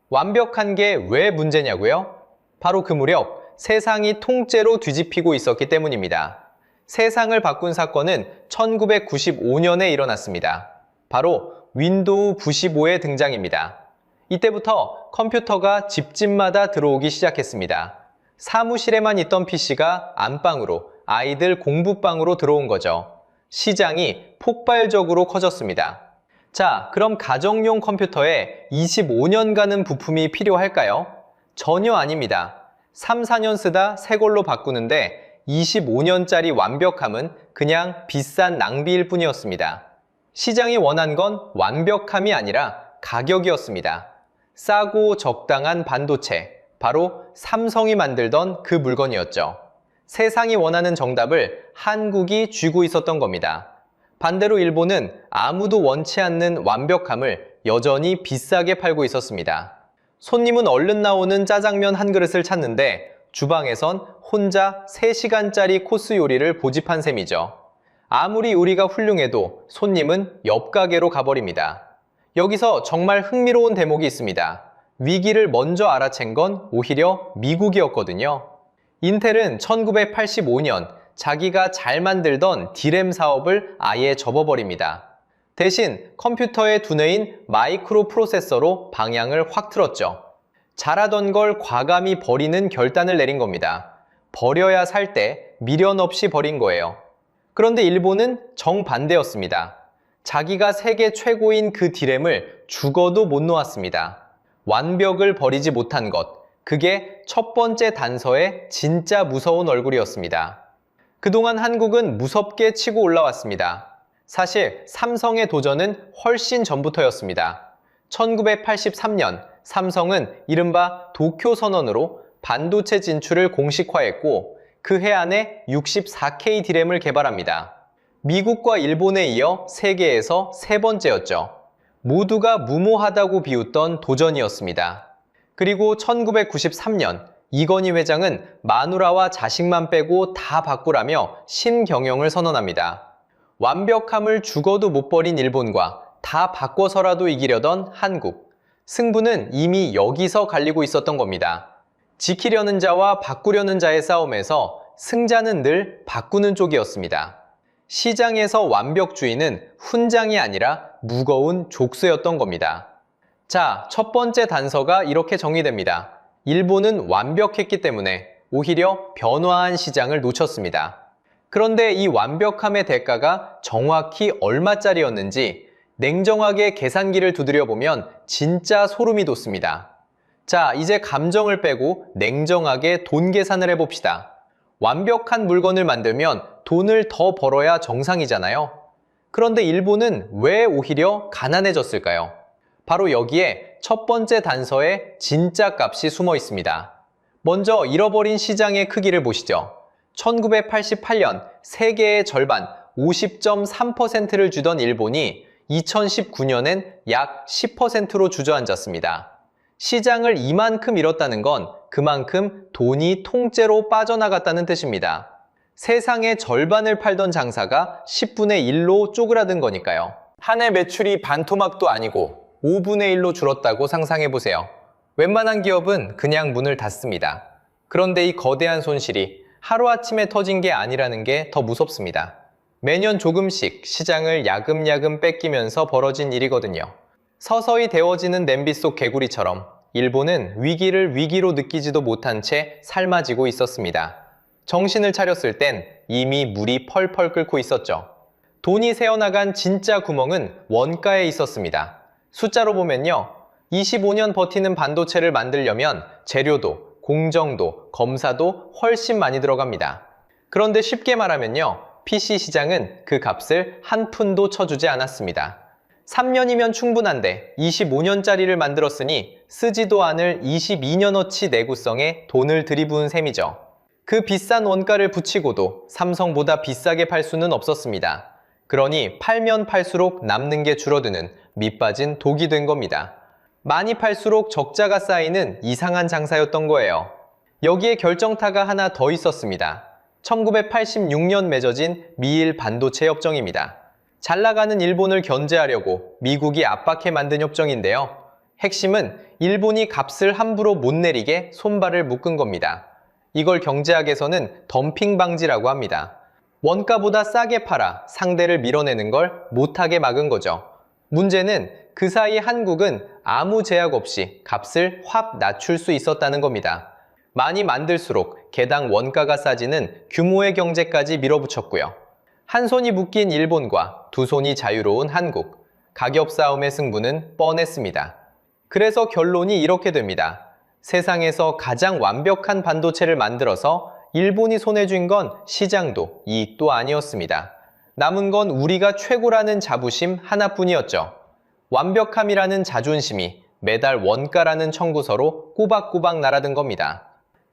완벽한 게 왜 문제냐고요? 바로 그 무렵 세상이 통째로 뒤집히고 있었기 때문입니다. 세상을 바꾼 사건은 1995년에 일어났습니다. 바로 윈도우 95의 등장입니다. 이때부터 컴퓨터가 집집마다 들어오기 시작했습니다. 사무실에만 있던 PC가 안방으로, 아이들 공부방으로 들어온 거죠. 시장이 폭발적으로 커졌습니다. 자, 그럼 가정용 컴퓨터에 25년간은 부품이 필요할까요? 전혀 아닙니다. 3, 4년 쓰다 새 걸로 바꾸는데 25년짜리 완벽함은 그냥 비싼 낭비일 뿐이었습니다. 시장이 원한 건 완벽함이 아니라 가격이었습니다. 싸고 적당한 반도체, 바로 삼성이 만들던 그 물건이었죠. 세상이 원하는 정답을 한국이 쥐고 있었던 겁니다. 반대로 일본은 아무도 원치 않는 완벽함을 여전히 비싸게 팔고 있었습니다. 손님은 얼른 나오는 짜장면 한 그릇을 찾는데 주방에선 혼자 3시간짜리 코스 요리를 보집한 셈이죠. 아무리 요리가 훌륭해도 손님은 옆 가게로 가버립니다. 여기서 정말 흥미로운 대목이 있습니다. 위기를 먼저 알아챈 건 오히려 미국이었거든요. 인텔은 1985년 자기가 잘 만들던 D램 사업을 아예 접어버립니다. 대신 컴퓨터의 두뇌인 마이크로 프로세서로 방향을 확 틀었죠. 잘하던 걸 과감히 버리는 결단을 내린 겁니다. 버려야 살 때 미련 없이 버린 거예요. 그런데 일본은 정반대였습니다. 자기가 세계 최고인 그 디램을 죽어도 못 놓았습니다. 완벽을 버리지 못한 것, 그게 첫 번째 단서의 진짜 무서운 얼굴이었습니다. 그동안 한국은 무섭게 치고 올라왔습니다. 사실 삼성의 도전은 훨씬 전부터였습니다. 1983년 삼성은 이른바 도쿄 선언으로 반도체 진출을 공식화했고 그 해 안에 64K 디램을 개발합니다. 미국과 일본에 이어 세계에서 세 번째였죠. 모두가 무모하다고 비웃던 도전이었습니다. 그리고 1993년 이건희 회장은 마누라와 자식만 빼고 다 바꾸라며 신경영을 선언합니다. 완벽함을 죽어도 못 버린 일본과 다 바꿔서라도 이기려던 한국. 승부는 이미 여기서 갈리고 있었던 겁니다. 지키려는 자와 바꾸려는 자의 싸움에서 승자는 늘 바꾸는 쪽이었습니다. 시장에서 완벽주의는 훈장이 아니라 무거운 족쇄였던 겁니다. 자, 첫 번째 단서가 이렇게 정의됩니다. 일본은 완벽했기 때문에 오히려 변화한 시장을 놓쳤습니다. 그런데 이 완벽함의 대가가 정확히 얼마짜리였는지 냉정하게 계산기를 두드려보면 진짜 소름이 돋습니다. 자, 이제 감정을 빼고 냉정하게 돈 계산을 해봅시다. 완벽한 물건을 만들면 돈을 더 벌어야 정상이잖아요. 그런데 일본은 왜 오히려 가난해졌을까요? 바로 여기에 첫 번째 단서에 진짜 값이 숨어 있습니다. 먼저 잃어버린 시장의 크기를 보시죠. 1988년 세계의 절반 50.3%를 주던 일본이 2019년엔 약 10%로 주저앉았습니다. 시장을 이만큼 잃었다는 건 그만큼 돈이 통째로 빠져나갔다는 뜻입니다. 세상의 절반을 팔던 장사가 10분의 1로 쪼그라든 거니까요. 한 해 매출이 반토막도 아니고 5분의 1로 줄었다고 상상해보세요. 웬만한 기업은 그냥 문을 닫습니다. 그런데 이 거대한 손실이 하루아침에 터진 게 아니라는 게 더 무섭습니다. 매년 조금씩 시장을 야금야금 뺏기면서 벌어진 일이거든요. 서서히 데워지는 냄비 속 개구리처럼 일본은 위기를 위기로 느끼지도 못한 채 삶아지고 있었습니다. 정신을 차렸을 땐 이미 물이 펄펄 끓고 있었죠. 돈이 새어나간 진짜 구멍은 원가에 있었습니다. 숫자로 보면요. 25년 버티는 반도체를 만들려면 재료도, 공정도, 검사도 훨씬 많이 들어갑니다. 그런데 쉽게 말하면요. PC 시장은 그 값을 한 푼도 쳐주지 않았습니다. 3년이면 충분한데 25년짜리를 만들었으니 쓰지도 않을 22년어치 내구성에 돈을 들이부은 셈이죠. 그 비싼 원가를 붙이고도 삼성보다 비싸게 팔 수는 없었습니다. 그러니 팔면 팔수록 남는 게 줄어드는 밑빠진 독이 된 겁니다. 많이 팔수록 적자가 쌓이는 이상한 장사였던 거예요. 여기에 결정타가 하나 더 있었습니다. 1986년 맺어진 미일 반도체 협정입니다. 잘 나가는 일본을 견제하려고 미국이 압박해 만든 협정인데요. 핵심은 일본이 값을 함부로 못 내리게 손발을 묶은 겁니다. 이걸 경제학에서는 덤핑 방지라고 합니다. 원가보다 싸게 팔아 상대를 밀어내는 걸 못하게 막은 거죠. 문제는 그 사이 한국은 아무 제약 없이 값을 확 낮출 수 있었다는 겁니다. 많이 만들수록 개당 원가가 싸지는 규모의 경제까지 밀어붙였고요. 한 손이 묶인 일본과 두 손이 자유로운 한국. 가격 싸움의 승부는 뻔했습니다. 그래서 결론이 이렇게 됩니다. 세상에서 가장 완벽한 반도체를 만들어서 일본이 손에 쥔 건 시장도 이익도 아니었습니다. 남은 건 우리가 최고라는 자부심 하나뿐이었죠. 완벽함이라는 자존심이 매달 원가라는 청구서로 꼬박꼬박 날아든 겁니다.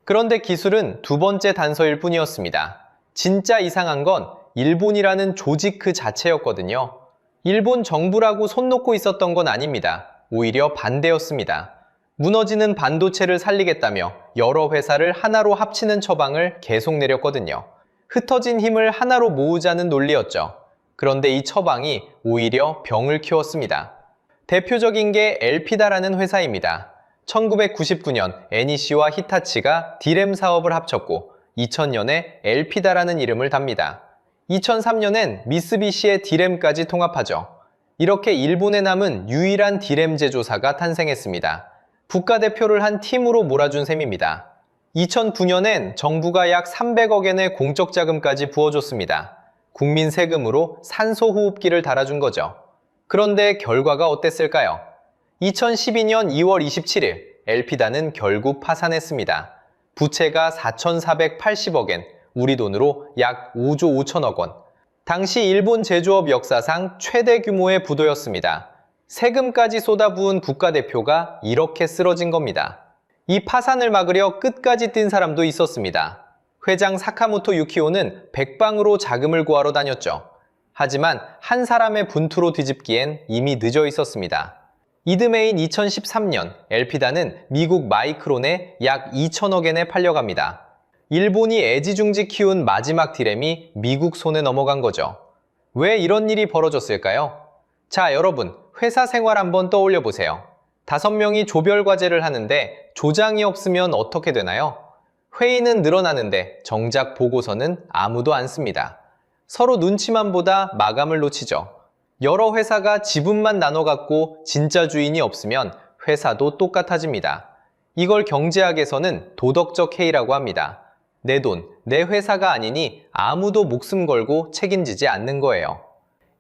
그런데 기술은 두 번째 단서일 뿐이었습니다. 진짜 이상한 건 일본이라는 조직 그 자체였거든요. 일본 정부라고 손 놓고 있었던 건 아닙니다. 오히려 반대였습니다. 무너지는 반도체를 살리겠다며 여러 회사를 하나로 합치는 처방을 계속 내렸거든요. 흩어진 힘을 하나로 모으자는 논리였죠. 그런데 이 처방이 오히려 병을 키웠습니다. 대표적인 게 엘피다라는 회사입니다. 1999년 애니시와 히타치가 디램 사업을 합쳤고 2000년에 엘피다라는 이름을 답니다. 2003년엔 미쓰비시의 디램까지 통합하죠. 이렇게 일본에 남은 유일한 디램 제조사가 탄생했습니다. 국가대표를 한 팀으로 몰아준 셈입니다. 2009년엔 정부가 약 300억 엔의 공적 자금까지 부어줬습니다. 국민 세금으로 산소호흡기를 달아준 거죠. 그런데 결과가 어땠을까요? 2012년 2월 27일 엘피단은 결국 파산했습니다. 부채가 4,480억엔, 우리 돈으로 약 5조 5천억 원. 당시 일본 제조업 역사상 최대 규모의 부도였습니다. 세금까지 쏟아부은 국가대표가 이렇게 쓰러진 겁니다. 이 파산을 막으려 끝까지 뛴 사람도 있었습니다. 회장 사카모토 유키오는 백방으로 자금을 구하러 다녔죠. 하지만 한 사람의 분투로 뒤집기엔 이미 늦어 있었습니다. 이듬해인 2013년 엘피단은 미국 마이크론에 약 2천억엔에 팔려갑니다. 일본이 애지중지 키운 마지막 디램이 미국 손에 넘어간 거죠. 왜 이런 일이 벌어졌을까요? 자, 여러분, 회사 생활 한번 떠올려 보세요. 5명이 조별 과제를 하는데 조장이 없으면 어떻게 되나요? 회의는 늘어나는데 정작 보고서는 아무도 안 씁니다. 서로 눈치만 보다 마감을 놓치죠. 여러 회사가 지분만 나눠 갖고 진짜 주인이 없으면 회사도 똑같아집니다. 이걸 경제학에서는 도덕적 해이라고 합니다. 내 돈, 내 회사가 아니니 아무도 목숨 걸고 책임지지 않는 거예요.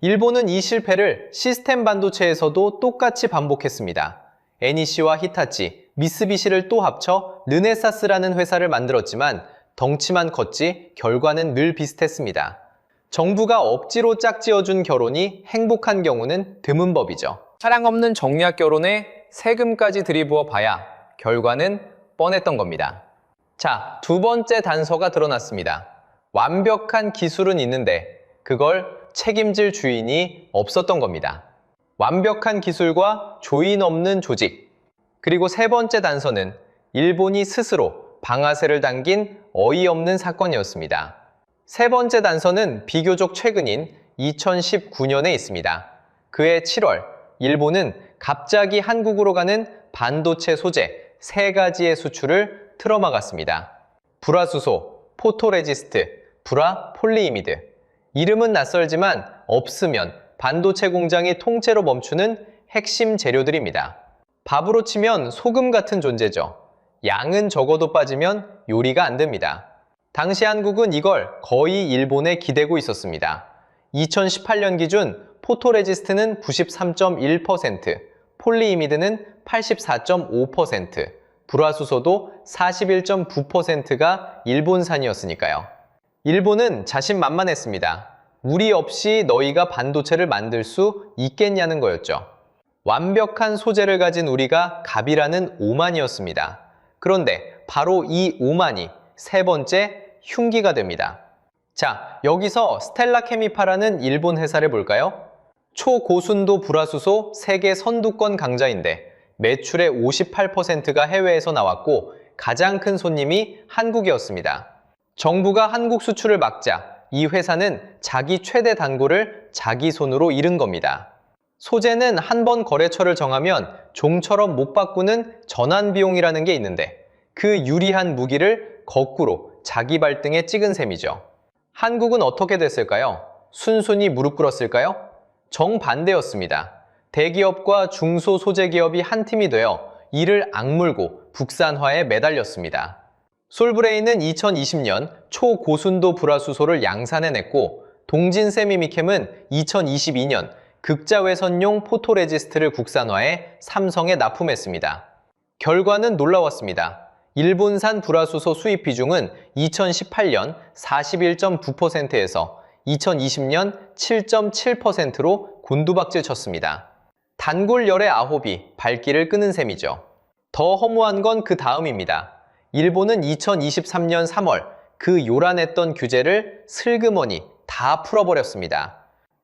일본은 이 실패를 시스템 반도체에서도 똑같이 반복했습니다. NEC와 히타치, 미쓰비시를 또 합쳐 르네사스라는 회사를 만들었지만 덩치만 컸지 결과는 늘 비슷했습니다. 정부가 억지로 짝지어준 결혼이 행복한 경우는 드문 법이죠. 사랑 없는 정략 결혼에 세금까지 들이부어 봐야 결과는 뻔했던 겁니다. 자, 두 번째 단서가 드러났습니다. 완벽한 기술은 있는데 그걸 책임질 주인이 없었던 겁니다. 완벽한 기술과 조인 없는 조직. 그리고 세 번째 단서는 일본이 스스로 방아쇠를 당긴 어이없는 사건이었습니다. 세 번째 단서는 비교적 최근인 2019년에 있습니다. 그해 7월, 일본은 갑자기 한국으로 가는 반도체 소재 3가지의 수출을 틀어막았습니다. 불화수소, 포토레지스트, 불화폴리이미드. 이름은 낯설지만 없으면 반도체 공장이 통째로 멈추는 핵심 재료들입니다. 밥으로 치면 소금 같은 존재죠. 양은 적어도 빠지면 요리가 안 됩니다. 당시 한국은 이걸 거의 일본에 기대고 있었습니다. 2018년 기준 포토레지스트는 93.1%, 폴리이미드는 84.5%, 불화수소도 41.9%가 일본산이었으니까요. 일본은 자신만만했습니다. 우리 없이 너희가 반도체를 만들 수 있겠냐는 거였죠. 완벽한 소재를 가진 우리가 갑이라는 오만이었습니다. 그런데 바로 이 오만이 세 번째 흉기가 됩니다. 자, 여기서 스텔라 케미파라는 일본 회사를 볼까요? 초고순도 불화수소 세계 선두권 강자인데 매출의 58%가 해외에서 나왔고 가장 큰 손님이 한국이었습니다. 정부가 한국 수출을 막자 이 회사는 자기 최대 단골을 자기 손으로 잃은 겁니다. 소재는 한 번 거래처를 정하면 종처럼 못 바꾸는 전환 비용이라는 게 있는데 그 유리한 무기를 거꾸로 자기 발등에 찍은 셈이죠. 한국은 어떻게 됐을까요? 순순히 무릎 꿇었을까요? 정반대였습니다. 대기업과 중소소재기업이 한 팀이 되어 이를 악물고 국산화에 매달렸습니다. 솔브레인은 2020년 초고순도 불화수소를 양산해냈고 동진세미미캠은 2022년 극자외선용 포토레지스트를 국산화해 삼성에 납품했습니다. 결과는 놀라웠습니다. 일본산 불화수소 수입 비중은 2018년 41.9%에서 2020년 7.7%로 곤두박질 쳤습니다. 단골 열의 아홉이 발길을 끄는 셈이죠. 더 허무한 건 그 다음입니다. 일본은 2023년 3월 그 요란했던 규제를 슬그머니 다 풀어버렸습니다.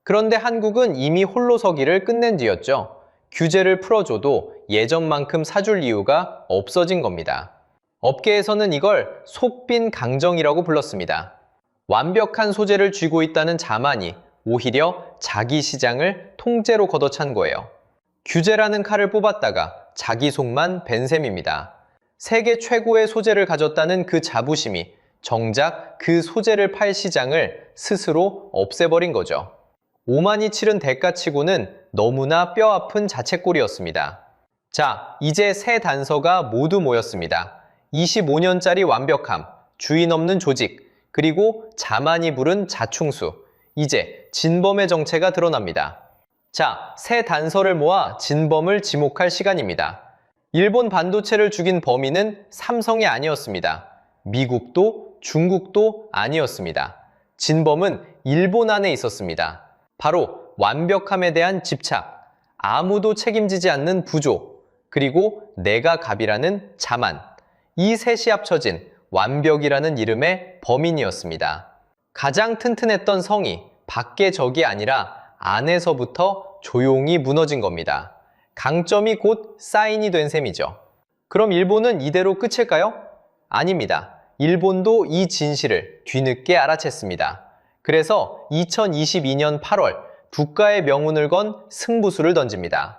그런데 한국은 이미 홀로 서기를 끝낸 뒤였죠. 규제를 풀어줘도 예전만큼 사줄 이유가 없어진 겁니다. 업계에서는 이걸 속빈 강정이라고 불렀습니다. 완벽한 소재를 쥐고 있다는 자만이 오히려 자기 시장을 통째로 걷어찬 거예요. 규제라는 칼을 뽑았다가 자기 속만 벤 셈입니다. 세계 최고의 소재를 가졌다는 그 자부심이 정작 그 소재를 팔 시장을 스스로 없애버린 거죠. 오만이 치른 대가치고는 너무나 뼈아픈 자책골이었습니다. 자, 이제 세 단서가 모두 모였습니다. 25년짜리 완벽함, 주인 없는 조직, 그리고 자만이 부른 자충수. 이제 진범의 정체가 드러납니다. 자, 새 단서를 모아 진범을 지목할 시간입니다. 일본 반도체를 죽인 범인은 삼성이 아니었습니다. 미국도 중국도 아니었습니다. 진범은 일본 안에 있었습니다. 바로 완벽함에 대한 집착, 아무도 책임지지 않는 부조, 그리고 내가 갑이라는 자만. 이 셋이 합쳐진 완벽이라는 이름의 범인이었습니다. 가장 튼튼했던 성이 밖의 적이 아니라 안에서부터 조용히 무너진 겁니다. 강점이 곧 사인이 된 셈이죠. 그럼 일본은 이대로 끝일까요? 아닙니다. 일본도 이 진실을 뒤늦게 알아챘습니다. 그래서 2022년 8월 국가의 명운을 건 승부수를 던집니다.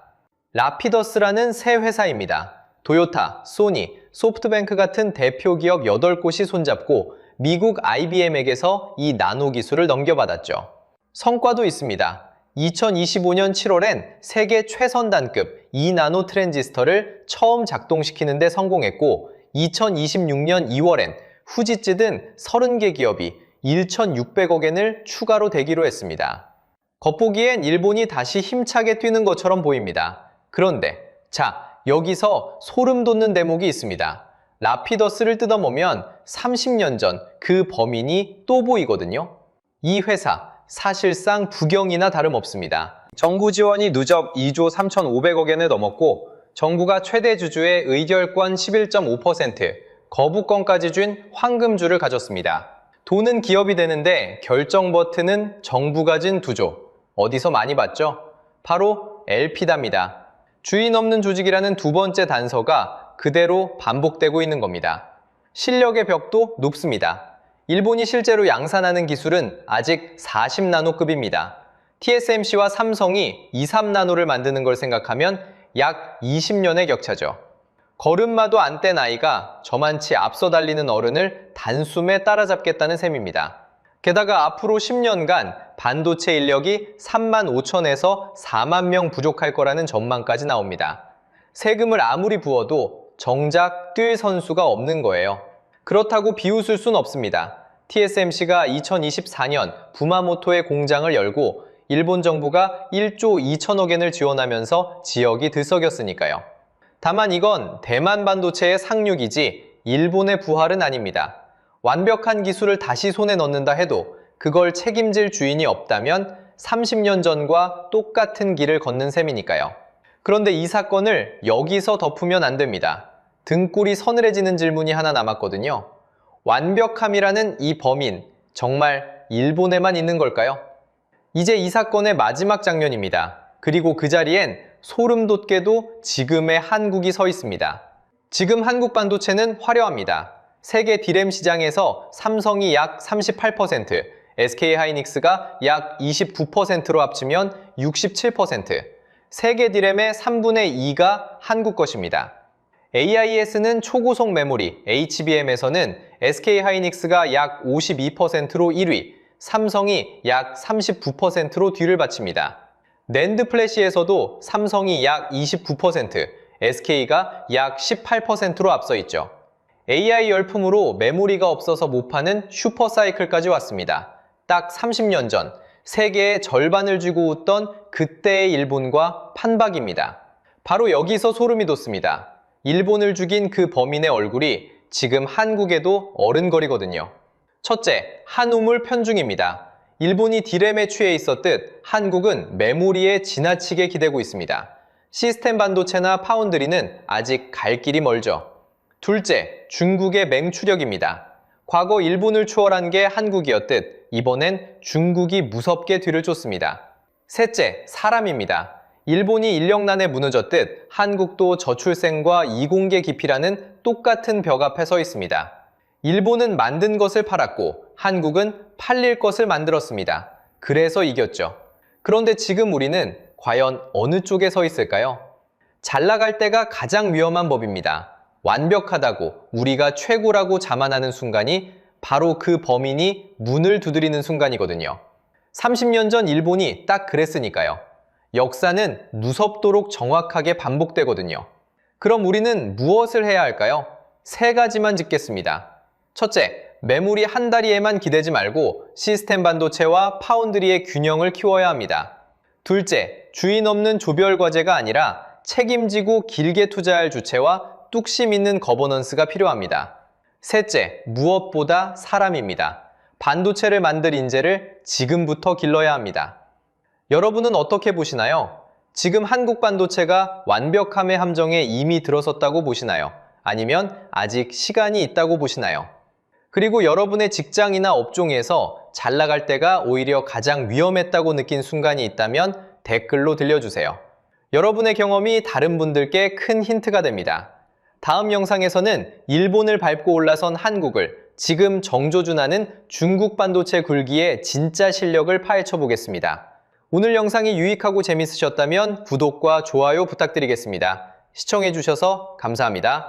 라피더스라는 새 회사입니다. 토요타, 소니, 소프트뱅크 같은 대표 기업 8곳이 손잡고 미국 IBM에게서 이 나노 기술을 넘겨받았죠. 성과도 있습니다. 2025년 7월엔 세계 최선단급 2나노 트랜지스터를 처음 작동시키는 데 성공했고 2026년 2월엔 후지츠 등 30개 기업이 1,600억 엔을 추가로 대기로 했습니다. 겉보기엔 일본이 다시 힘차게 뛰는 것처럼 보입니다. 그런데 자, 여기서 소름 돋는 대목이 있습니다. 라피더스를 뜯어보면 30년 전 그 범인이 또 보이거든요. 이 회사 사실상 부경이나 다름없습니다. 정부 지원이 누적 2조 3,500억 엔을 넘었고 정부가 최대 주주의 의결권 11.5%, 거부권까지 쥔 황금주를 가졌습니다. 돈은 기업이 되는데 결정 버튼은 정부가 진 2조. 어디서 많이 봤죠? 바로 LP다입니다. 주인 없는 조직이라는 두 번째 단서가 그대로 반복되고 있는 겁니다. 실력의 벽도 높습니다. 일본이 실제로 양산하는 기술은 아직 40나노급입니다. TSMC와 삼성이 23나노를 만드는 걸 생각하면 약 20년의 격차죠. 걸음마도 안 뗀 아이가 저만치 앞서 달리는 어른을 단숨에 따라잡겠다는 셈입니다. 게다가 앞으로 10년간 반도체 인력이 3만 5천에서 4만 명 부족할 거라는 전망까지 나옵니다. 세금을 아무리 부어도 정작 뛸 선수가 없는 거예요. 그렇다고 비웃을 순 없습니다. TSMC가 2024년 부마모토에 공장을 열고 일본 정부가 1조 2천억 엔을 지원하면서 지역이 들썩였으니까요. 다만 이건 대만 반도체의 상륙이지 일본의 부활은 아닙니다. 완벽한 기술을 다시 손에 넣는다 해도 그걸 책임질 주인이 없다면 30년 전과 똑같은 길을 걷는 셈이니까요. 그런데 이 사건을 여기서 덮으면 안 됩니다. 등골이 서늘해지는 질문이 하나 남았거든요. 완벽함이라는 이 범인, 정말 일본에만 있는 걸까요? 이제 이 사건의 마지막 장면입니다. 그리고 그 자리엔 소름 돋게도 지금의 한국이 서 있습니다. 지금 한국 반도체는 화려합니다. 세계 디램 시장에서 삼성이 약 38%, SK하이닉스가 약 29%로 합치면 67%, 세계 디램의 3분의 2가 한국 것입니다. AIS는 초고속 메모리, HBM에서는 SK하이닉스가 약 52%로 1위, 삼성이 약 39%로 뒤를 바칩니다. 낸드 플래시에서도 삼성이 약 29%, SK가 약 18%로 앞서 있죠. AI 열풍으로 메모리가 없어서 못 파는 슈퍼사이클까지 왔습니다. 딱 30년 전 세계의 절반을 쥐고 웃던 그때의 일본과 판박입니다. 바로 여기서 소름이 돋습니다. 일본을 죽인 그 범인의 얼굴이 지금 한국에도 어른거리거든요. 첫째, 한우물 편중입니다. 일본이 디램에 취해 있었듯 한국은 메모리에 지나치게 기대고 있습니다. 시스템 반도체나 파운드리는 아직 갈 길이 멀죠. 둘째, 중국의 맹추력입니다. 과거 일본을 추월한 게 한국이었듯 이번엔 중국이 무섭게 뒤를 쫓습니다. 셋째, 사람입니다. 일본이 인력난에 무너졌듯 한국도 저출생과 이공계 기피라는 똑같은 벽 앞에 서 있습니다. 일본은 만든 것을 팔았고 한국은 팔릴 것을 만들었습니다. 그래서 이겼죠. 그런데 지금 우리는 과연 어느 쪽에 서 있을까요? 잘 나갈 때가 가장 위험한 법입니다. 완벽하다고 우리가 최고라고 자만하는 순간이 바로 그 범인이 문을 두드리는 순간이거든요. 30년 전 일본이 딱 그랬으니까요. 역사는 무섭도록 정확하게 반복되거든요. 그럼 우리는 무엇을 해야 할까요? 세 가지만 짚겠습니다. 첫째, 메모리 한 다리에만 기대지 말고 시스템 반도체와 파운드리의 균형을 키워야 합니다. 둘째, 주인 없는 조별 과제가 아니라 책임지고 길게 투자할 주체와 뚝심 있는 거버넌스가 필요합니다. 셋째, 무엇보다 사람입니다. 반도체를 만들 인재를 지금부터 길러야 합니다. 여러분은 어떻게 보시나요? 지금 한국 반도체가 완벽함의 함정에 이미 들어섰다고 보시나요? 아니면 아직 시간이 있다고 보시나요? 그리고 여러분의 직장이나 업종에서 잘 나갈 때가 오히려 가장 위험했다고 느낀 순간이 있다면 댓글로 들려주세요. 여러분의 경험이 다른 분들께 큰 힌트가 됩니다. 다음 영상에서는 일본을 밟고 올라선 한국을 지금 정조준하는 중국 반도체 굴기의 진짜 실력을 파헤쳐 보겠습니다. 오늘 영상이 유익하고 재밌으셨다면 구독과 좋아요 부탁드리겠습니다. 시청해주셔서 감사합니다.